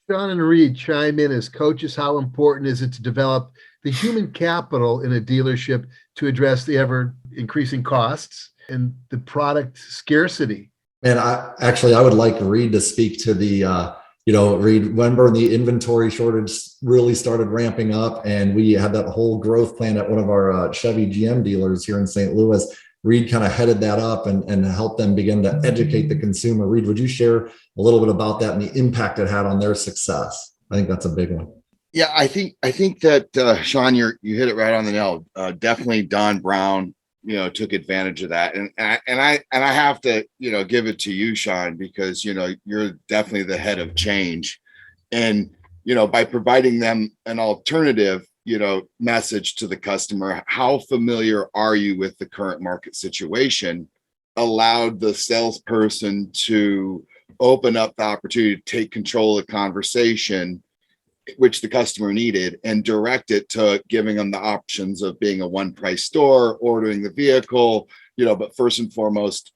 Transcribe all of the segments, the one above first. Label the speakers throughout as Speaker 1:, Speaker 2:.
Speaker 1: Sean and Reed chime in as coaches. How important is it to develop the human capital in a dealership to address the ever increasing costs and the product scarcity?
Speaker 2: And I would like Reed to speak to Reed, remember the inventory shortage really started ramping up and we had that whole growth plan at one of our Chevy GM dealers here in St. Louis. Reed kind of headed that up and helped them begin to educate the consumer. Reed, would you share a little bit about that and the impact it had on their success? I think that's a big one.
Speaker 3: Yeah, I think that Sean, you hit it right on the nail. Definitely Don Brown, took advantage of that, and I have to give it to you, Sean, because you're definitely the head of change, and by providing them an alternative message to the customer, how familiar are you with the current market situation, allowed the salesperson to open up the opportunity to take control of the conversation, which the customer needed, and direct it to giving them the options of being a one price store, ordering the vehicle, but first and foremost,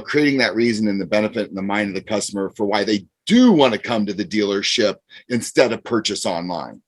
Speaker 3: creating that reason and the benefit in the mind of the customer for why they do want to come to the dealership instead of purchase online.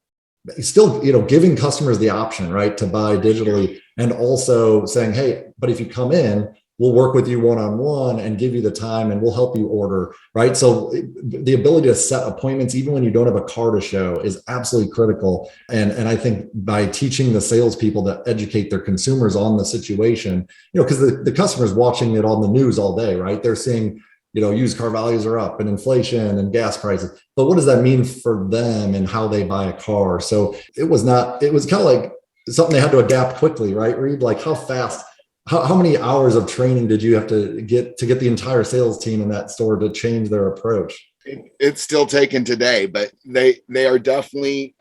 Speaker 2: Still, giving customers the option, right, to buy digitally, and also saying, hey, but if you come in, we'll work with you one-on-one and give you the time and we'll help you order, right? So the ability to set appointments, even when you don't have a car to show, is absolutely critical. And I think by teaching the salespeople to educate their consumers on the situation, because the customer's watching it on the news all day, right? They're seeing, used car values are up and inflation and gas prices. But what does that mean for them and how they buy a car? So it was kind of like something they had to adapt quickly, right, Reed? Like how many hours of training did you have to get the entire sales team in that store to change their approach?
Speaker 3: It's still taken today, but they are definitely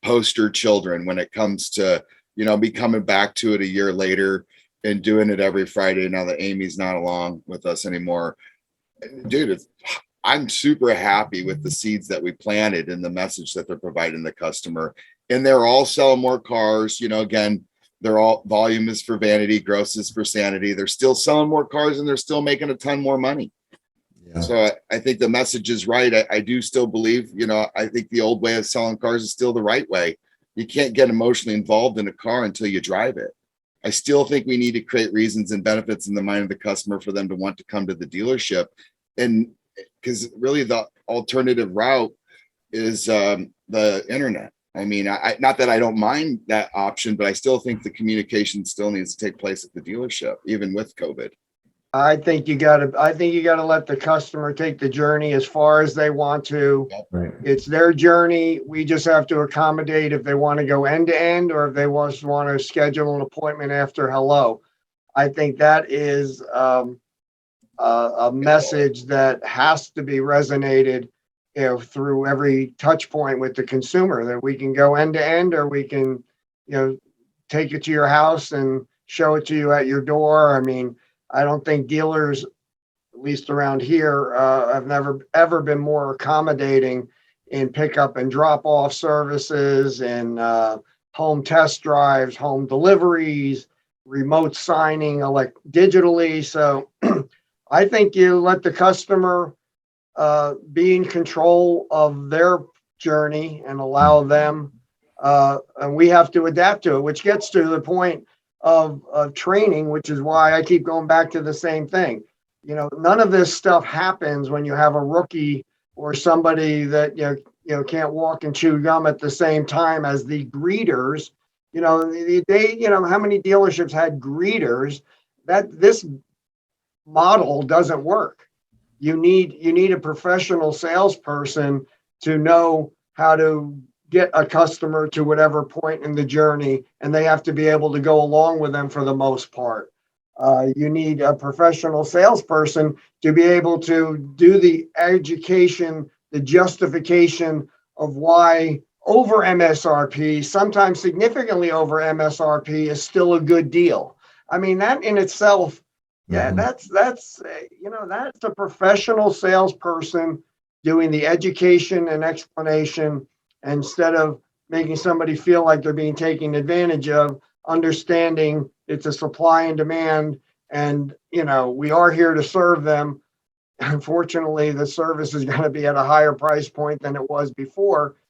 Speaker 3: poster children when it comes to, be coming back to it a year later and doing it every Friday now that Amy's not along with us anymore. Dude, I'm super happy with the seeds that we planted and the message that they're providing the customer. And they're all selling more cars. Again, they're all volume is for vanity, gross is for sanity. They're still selling more cars and they're still making a ton more money. Yeah. So I think the message is right. I do still believe, I think the old way of selling cars is still the right way. You can't get emotionally involved in a car until you drive it. I still think we need to create reasons and benefits in the mind of the customer for them to want to come to the dealership. And because really the alternative route is the internet. I mean, not that I don't mind that option, but I still think the communication still needs to take place at the dealership, even with COVID.
Speaker 4: I think you got to let the customer take the journey as far as they want to.
Speaker 2: Right.
Speaker 4: It's their journey. We just have to accommodate if they want to go end to end or if they want to schedule an appointment after hello. I think that is a message that has to be resonated through every touch point with the consumer, that we can go end to end or we can, take it to your house and show it to you at your door. I mean, I don't think dealers, at least around here, have never ever been more accommodating in pickup and drop off services and home test drives, home deliveries, remote signing, digitally. So I think you let the customer be in control of their journey and allow them, and we have to adapt to it, which gets to the point of training, which is why I keep going back to the same thing. None of this stuff happens when you have a rookie or somebody that can't walk and chew gum at the same time as the greeters. How many dealerships had greeters? That this model doesn't work. You need a professional salesperson to know how to get a customer to whatever point in the journey, and they have to be able to go along with them for the most part. You need a professional salesperson to be able to do the education, the justification of why over MSRP, sometimes significantly over MSRP, is still a good deal. I mean, that in itself, that's a professional salesperson doing the education and explanation instead of making somebody feel like they're being taken advantage of, understanding it's a supply and demand, and we are here to serve them. unfortunately, the service is going to be at a higher price point than it was before.